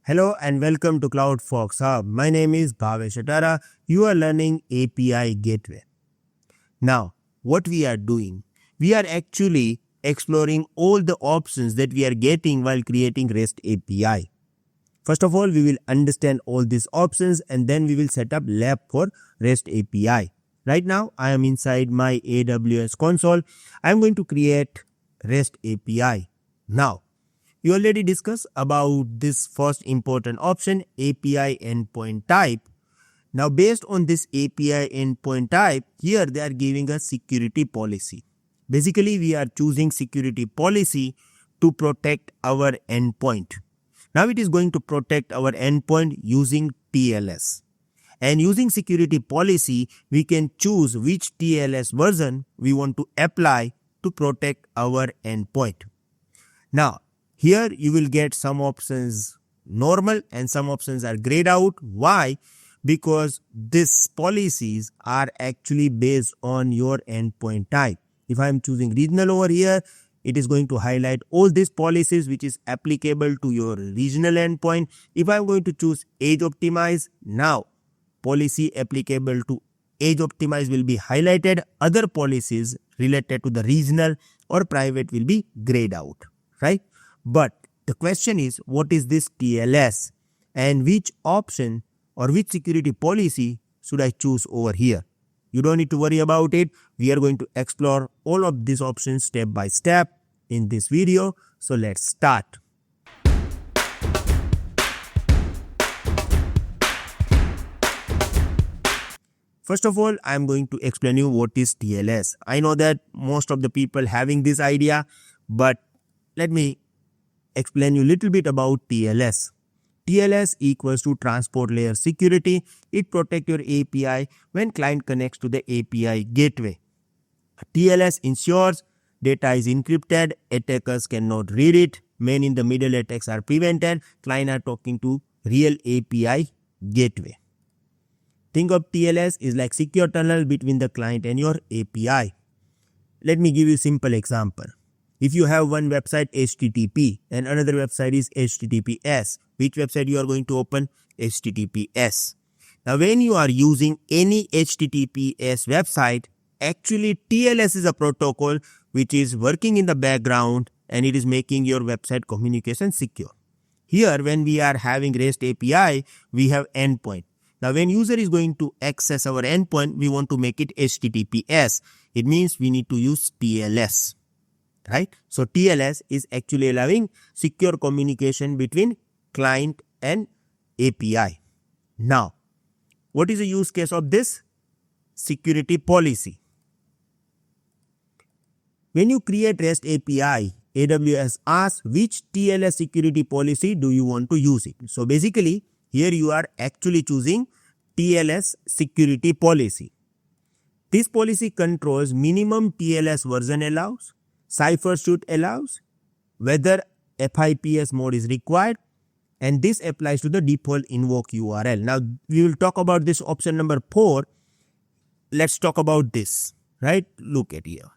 Hello and welcome to CloudFox Hub. My name is Bhavesh Atara. You are learning API Gateway. Now, what we are doing? We are actually exploring all the options that we are getting while creating REST API. First of all, we will understand all these options and then we will set up lab for REST API. Right now, I am inside my AWS console. I am going to create REST API. Now, we already discussed about this first important option, API endpoint type. Now, based on this API endpoint type, here they are giving us security policy. Basically, we are choosing security policy to protect our endpoint. Now, it is going to protect our endpoint using TLS. And using security policy, we can choose which TLS version we want to apply to protect our endpoint. Now, here you will get some options normal and some options are grayed out. Why? Because these policies are actually based on your endpoint type. If I am choosing regional over here, it is going to highlight all these policies which is applicable to your regional endpoint. If I am going to choose age optimize, now policy applicable to age optimize will be highlighted. Other policies related to the regional or private will be grayed out, right? But the question is, what is this TLS and which option or which security policy should I choose over here? You don't need to worry about it. We are going to explore all of these options step by step in this video. So let's start. First of all, I am going to explain you what is TLS. I know that most of the people having this idea, but let me explain you a little bit about TLS. TLS equals to transport layer security. It protects your API when client connects to the API gateway. TLS ensures data is encrypted, attackers cannot read it, man in the middle attacks are prevented, client are talking to real API gateway. Think of TLS is like secure tunnel between the client and your API. Let me give you a simple example. If you have one website HTTP and another website is HTTPS, which website you are going to open? HTTPS. Now when you are using any HTTPS website, actually TLS is a protocol which is working in the background and it is making your website communication secure. Here when we are having REST API, we have endpoint. Now when user is going to access our endpoint, we want to make it HTTPS. It means we need to use TLS. Right? So TLS is actually allowing secure communication between client and API. Now, what is the use case of this? Security policy. When you create REST API, AWS asks which TLS security policy do you want to use it. So basically, here you are actually choosing TLS security policy. This policy controls minimum TLS version allows, Cipher should allows, whether FIPS mode is required, and this applies to the default invoke URL. Now, we will talk about this option number 4. Let's talk about this, right? Look at here.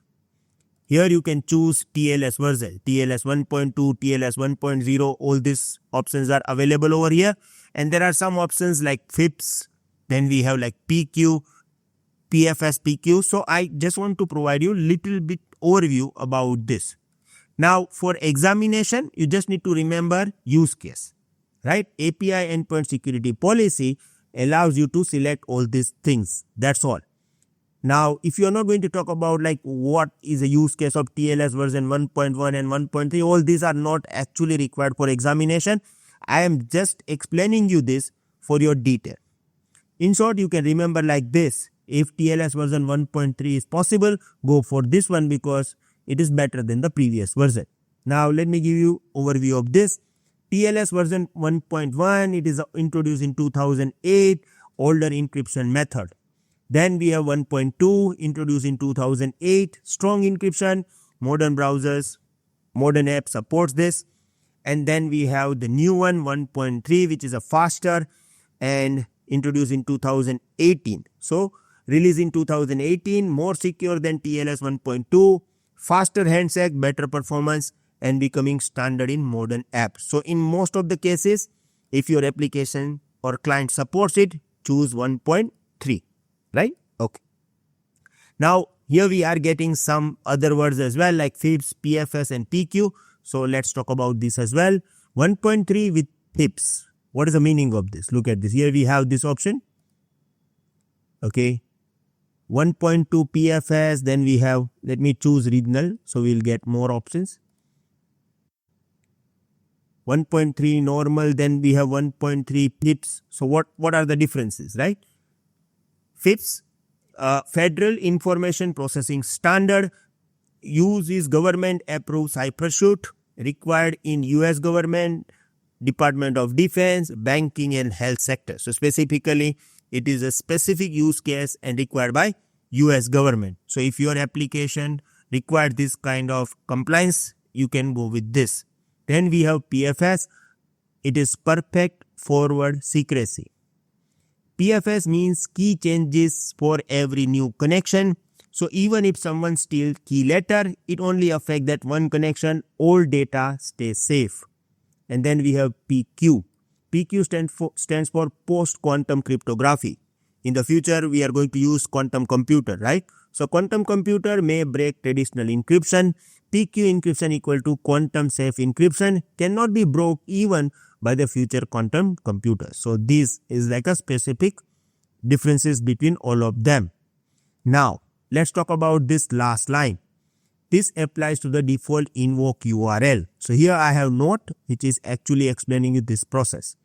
Here you can choose TLS version, TLS 1.2, TLS 1.0, all these options are available over here. And there are some options like FIPS, then we have like PQ, PFS, PQ. So I just want to provide you a little bit overview about this. Now for examination, you just need to remember use case, right? API endpoint security policy allows you to select all these things. That's all. Now, if you are not going to talk about like what is a use case of TLS version 1.1 and 1.3, all these are not actually required for examination. I am just explaining you this for your detail. In short, you can remember like this. If TLS version 1.3 is possible, go for this one because it is better than the previous version. Now, let me give you overview of this. TLS version 1.1, it is introduced in 2008, older encryption method. Then we have 1.2, introduced in 2008, strong encryption, modern browsers, modern apps supports this. And then we have the new one, 1.3, which is a faster and introduced in 2018. So, released in 2018, more secure than TLS 1.2, faster handshake, better performance, and becoming standard in modern apps. So in most of the cases, If your application or client supports it, choose 1.3, right? Okay. Now, here we are getting some other words as well like FIPS, PFS and PQ. So, let's talk about this as well. 1.3 with FIPS. What is the meaning of this? Look at this. Here we have this option. Okay. 1.2 PFS, then we have, let me choose regional, so we'll get more options. 1.3 normal, then we have 1.3 FIPS. So what are the differences, right? FIPS, Federal Information Processing Standard, uses government approved Cipher suite required in US government, Department of Defense, banking and health sector. So specifically, it is a specific use case and required by US government. So if your application requires this kind of compliance, you can go with this. Then we have PFS. It is perfect forward secrecy. PFS means key changes for every new connection. So even if someone steals key letter, it only affects that one connection, all data stays safe. And then we have PQ. PQ stands for post-quantum cryptography. In the future, we are going to use quantum computer, right? So quantum computer may break traditional encryption. PQ encryption equal to quantum safe encryption cannot be broke even by the future quantum computer. So this is like a specific differences between all of them. Now, let's talk about this last line. This applies to the default invoke URL. So here I have note which is actually explaining you this process.